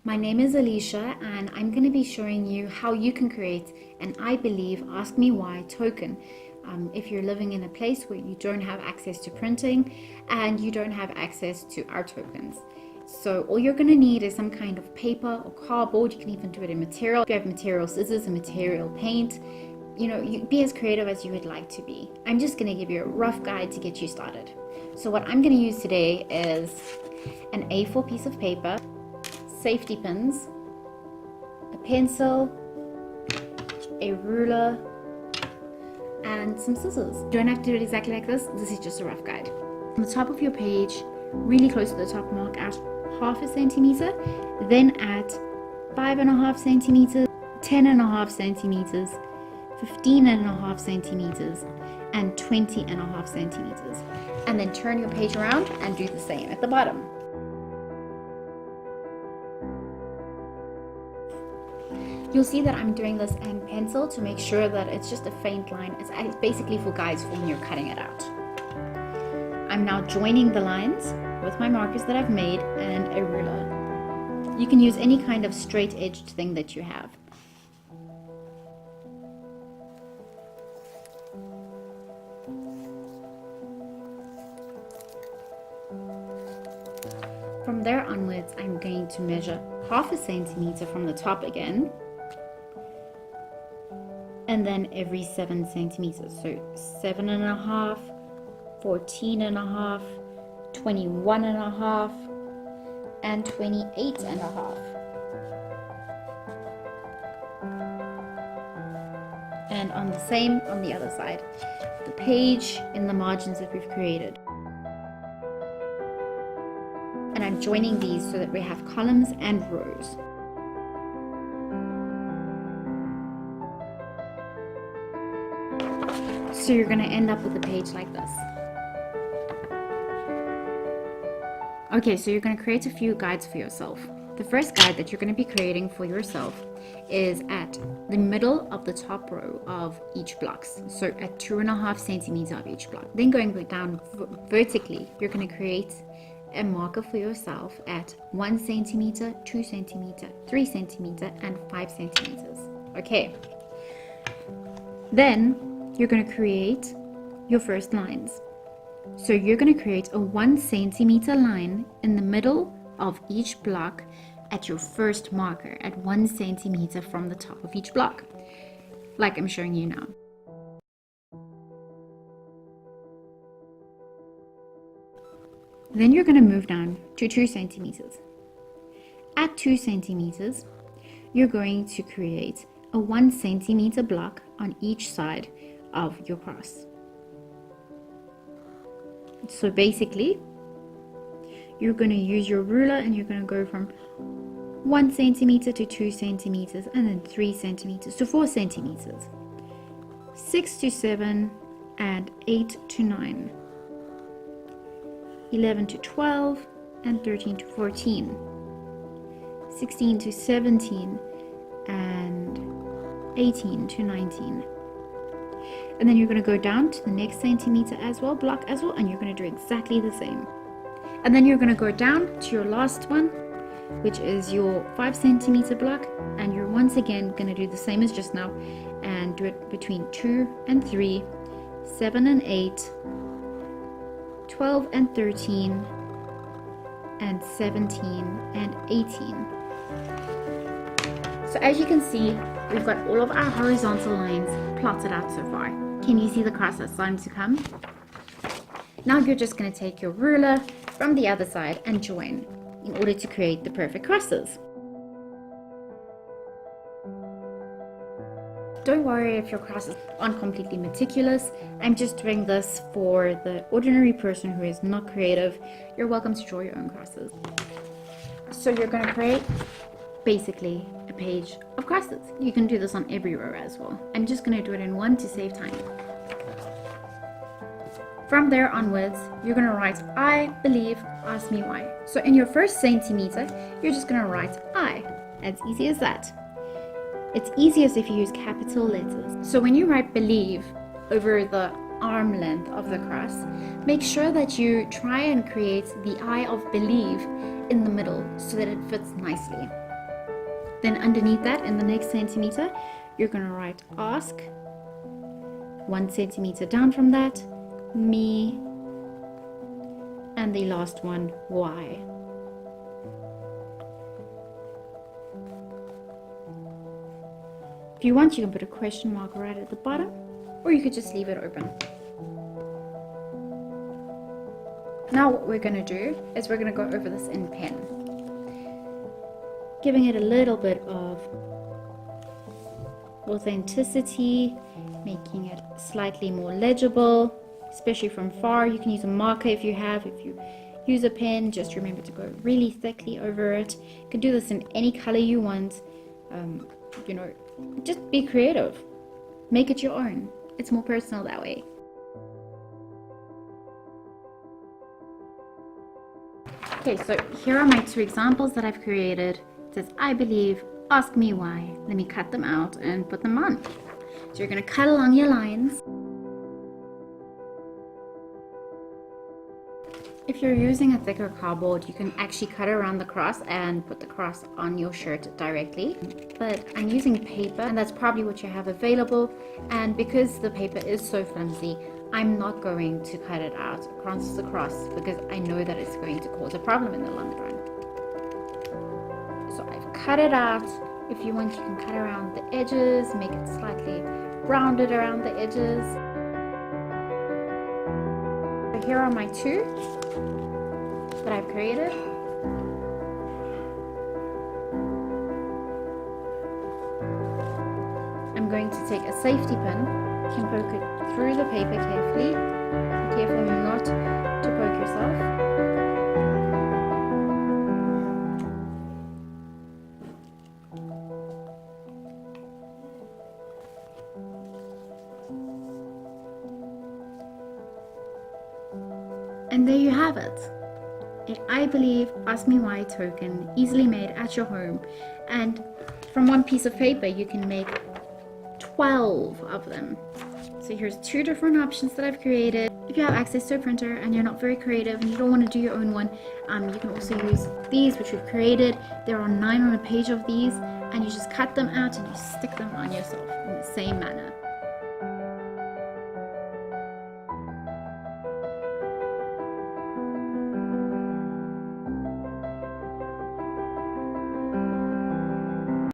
My name is Alicia and I'm going to be showing you how you can create an I Believe Ask Me Why token if you're living in a place where you don't have access to printing and you don't have access to our tokens. So all you're going to need is some kind of paper or cardboard. You can even do it in material. If you have material scissors and material paint, you be as creative as you would like to be. I'm just going to give you a rough guide to get you started. So what I'm going to use today is an A4 piece of paper, safety pins, a pencil, a ruler, and some scissors. You don't have to do it exactly like this. This is just a rough guide. On the top of your page, really close to the top, mark out 1/2 centimeter, then at 5.5 centimeters, 10.5 centimeters, 15.5 centimeters, and 20.5 centimeters. And then turn your page around and do the same at the bottom. You'll see that I'm doing this in pencil to make sure that it's just a faint line. It's basically for guides for when you're cutting it out. I'm now joining the lines with my markers that I've made and a ruler. You can use any kind of straight edged thing that you have. From there onwards, I'm going to measure 1/2 centimeter from the top again, and then every 7 centimeters. So 7.5, 14.5, 21.5, and 28.5. And on the same on the other side, the page in the margins that we've created. And I'm joining these so that we have columns and rows. So you're going to end up with a page like this. Okay, so you're going to create a few guides for yourself. The first guide that you're going to be creating for yourself is at the middle of the top row of each block. So at 2.5 centimeters of each block. Then going down vertically, you're going to create a marker for yourself at 1 centimeter, 2 centimeter, 3 centimeter, and 5 centimeters. Okay. Then you're going to create your first lines. So you're going to create a 1 centimeter line in the middle of each block at your first marker at 1 centimeter from the top of each block, like I'm showing you now. Then you're going to move down to 2 centimeters. At 2 centimeters, you're going to create a 1 centimeter block on each side of your cross. So basically, you're going to use your ruler and you're going to go from 1 centimeter to 2 centimeters, and then 3 centimeters to 4 centimeters, 6 to 7, and 8 to 9. 11 to 12, and 13 to 14, 16 to 17, and 18 to 19. And then you're going to go down to the next centimeter as well, block as well, and you're going to do exactly the same. And then you're going to go down to your last one, which is your 5 centimeter block, and you're once again going to do the same as just now and do it between 2 and 3, 7 and 8, 12 and 13, and 17 and 18. So as you can see, we've got all of our horizontal lines plotted out so far. Can you see the cross that's starting to come? Now you're just going to take your ruler from the other side and join in order to create the perfect crosses. Don't worry if your crosses aren't completely meticulous. I'm just doing this for the ordinary person who is not creative. You're welcome to draw your own crosses. So you're going to create basically a page of crosses. You can do this on every row as well. I'm just going to do it in one to save time. From there onwards, you're going to write I believe, ask me why. So in your first centimeter, you're just going to write I. As easy as that. It's easiest if you use capital letters. So when you write believe over the arm length of the cross, make sure that you try and create the I of believe in the middle so that it fits nicely. Then underneath that, in the next centimeter, you're going to write ask. 1 centimeter down from that, me. And the last one, why. If you want, you can put a question mark right at the bottom, or you could just leave it open. Now what we're going to do is we're going to go over this in pen, giving it a little bit of authenticity, making it slightly more legible, especially from far. You can use a marker if you have. If you use a pen, just remember to go really thickly over it. You can do this in any color you want. You know, just be creative. Make it your own. It's more personal that way. Okay, so here are my 2 examples that I've created. It says, I believe, ask me why. Let me cut them out and put them on. So you're going to cut along your lines. If you're using a thicker cardboard, you can actually cut around the cross and put the cross on your shirt directly. But I'm using paper, and that's probably what you have available. And because the paper is so flimsy, I'm not going to cut it out across the cross because I know that it's going to cause a problem in the long run. So I've cut it out. If you want, you can cut around the edges, make it slightly rounded around the edges. So here are my 2 that I've created. I'm going to take a safety pin. You can poke it through the paper carefully. Be careful not to poke yourself. And there you have it. An I believe, ask me why token, easily made at your home. And from one piece of paper, you can make 12 of them. So here's 2 different options that I've created. If you have access to a printer and you're not very creative and you don't want to do your own one, you can also use these, which we've created. There are 9 on a page of these, and you just cut them out and you stick them on yourself in the same manner.